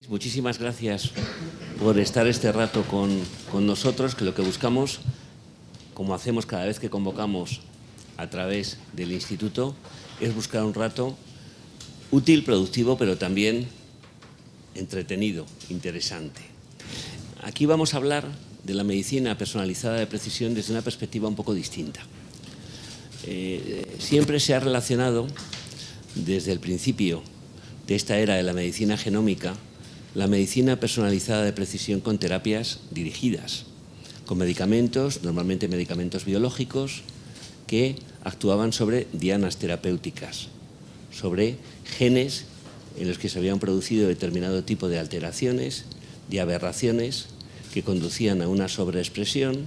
Muchísimas gracias por estar este rato con nosotros, que lo que buscamos, como hacemos cada vez que convocamos a través del Instituto, es buscar un rato útil, productivo, pero también entretenido, interesante. Aquí vamos a hablar de la medicina personalizada de precisión desde una perspectiva un poco distinta. Siempre se ha relacionado, desde el principio de esta era de la medicina genómica, la medicina personalizada de precisión con terapias dirigidas, con medicamentos, normalmente medicamentos biológicos, que actuaban sobre dianas terapéuticas, sobre genes en los que se habían producido determinado tipo de alteraciones, de aberraciones, que conducían a una sobreexpresión,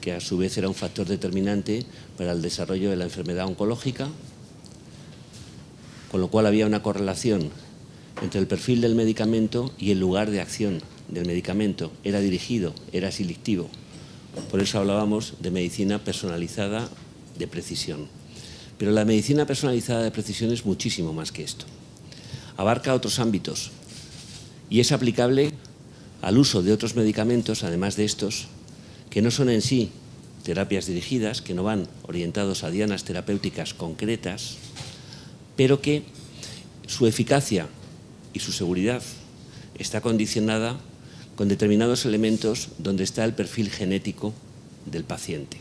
que a su vez era un factor determinante para el desarrollo de la enfermedad oncológica, con lo cual había una correlación entre el perfil del medicamento y el lugar de acción del medicamento. Era dirigido, era selectivo. Por eso hablábamos de medicina personalizada de precisión. Pero la medicina personalizada de precisión es muchísimo más que esto. Abarca otros ámbitos y es aplicable al uso de otros medicamentos, además de estos, que no son en sí terapias dirigidas, que no van orientados a dianas terapéuticas concretas, pero que su eficacia y su seguridad está condicionada con determinados elementos donde está el perfil genético del paciente.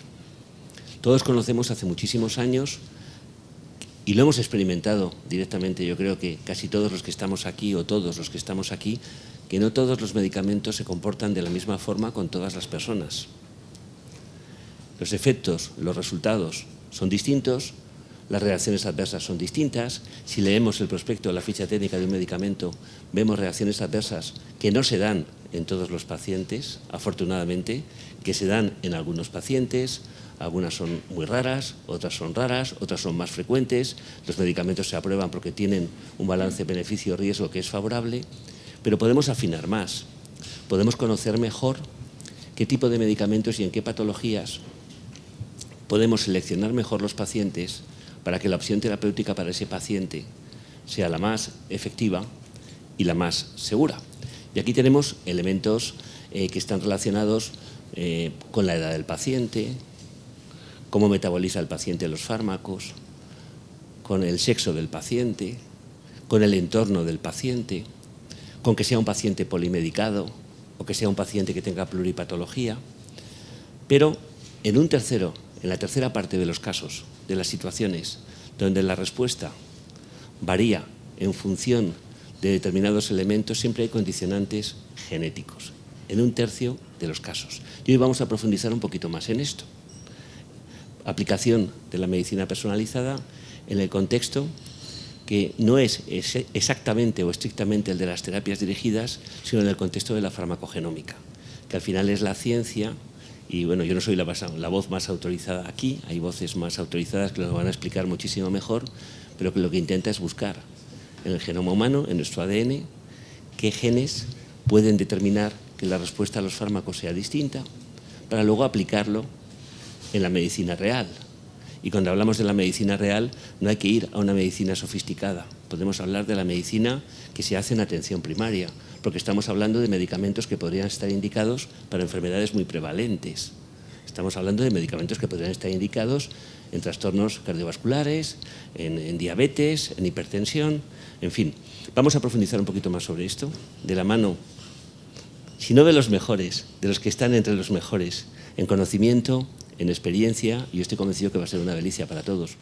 Todos conocemos hace muchísimos años, y lo hemos experimentado directamente, yo creo que casi todos los que estamos aquí, o todos los que estamos aquí, que no todos los medicamentos se comportan de la misma forma con todas las personas. Los efectos, los resultados son distintos, las reacciones adversas son distintas. Si leemos el prospecto o la ficha técnica de un medicamento, vemos reacciones adversas que no se dan en todos los pacientes, afortunadamente, que se dan en algunos pacientes. Algunas son muy raras, otras son más frecuentes. Los medicamentos se aprueban porque tienen un balance beneficio-riesgo que es favorable, pero podemos afinar más, podemos conocer mejor qué tipo de medicamentos y en qué patologías podemos seleccionar mejor los pacientes para que la opción terapéutica para ese paciente sea la más efectiva y la más segura. Y aquí tenemos elementos que están relacionados con la edad del paciente, cómo metaboliza el paciente los fármacos, con el sexo del paciente, con el entorno del paciente, con que sea un paciente polimedicado o que sea un paciente que tenga pluripatología. Pero en la tercera parte de los casos, de las situaciones donde la respuesta varía en función de determinados elementos, siempre hay condicionantes genéticos, en un tercio de los casos. Y hoy vamos a profundizar un poquito más en esto. Aplicación de la medicina personalizada en el contexto que no es exactamente o estrictamente el de las terapias dirigidas, sino en el contexto de la farmacogenómica, que al final es la ciencia. Y bueno, yo no soy la voz más autorizada aquí, hay voces más autorizadas que lo van a explicar muchísimo mejor, pero que lo que intenta es buscar en el genoma humano, en nuestro ADN, qué genes pueden determinar que la respuesta a los fármacos sea distinta, para luego aplicarlo en la medicina real. Y cuando hablamos de la medicina real, no hay que ir a una medicina sofisticada. Podemos hablar de la medicina que se hace en atención primaria, porque estamos hablando de medicamentos que podrían estar indicados para enfermedades muy prevalentes. Estamos hablando de medicamentos que podrían estar indicados en trastornos cardiovasculares, en diabetes, en hipertensión, en fin. Vamos a profundizar un poquito más sobre esto, de la mano, si no de los mejores, de los que están entre los mejores, en conocimiento, en experiencia, y yo estoy convencido que va a ser una delicia para todos.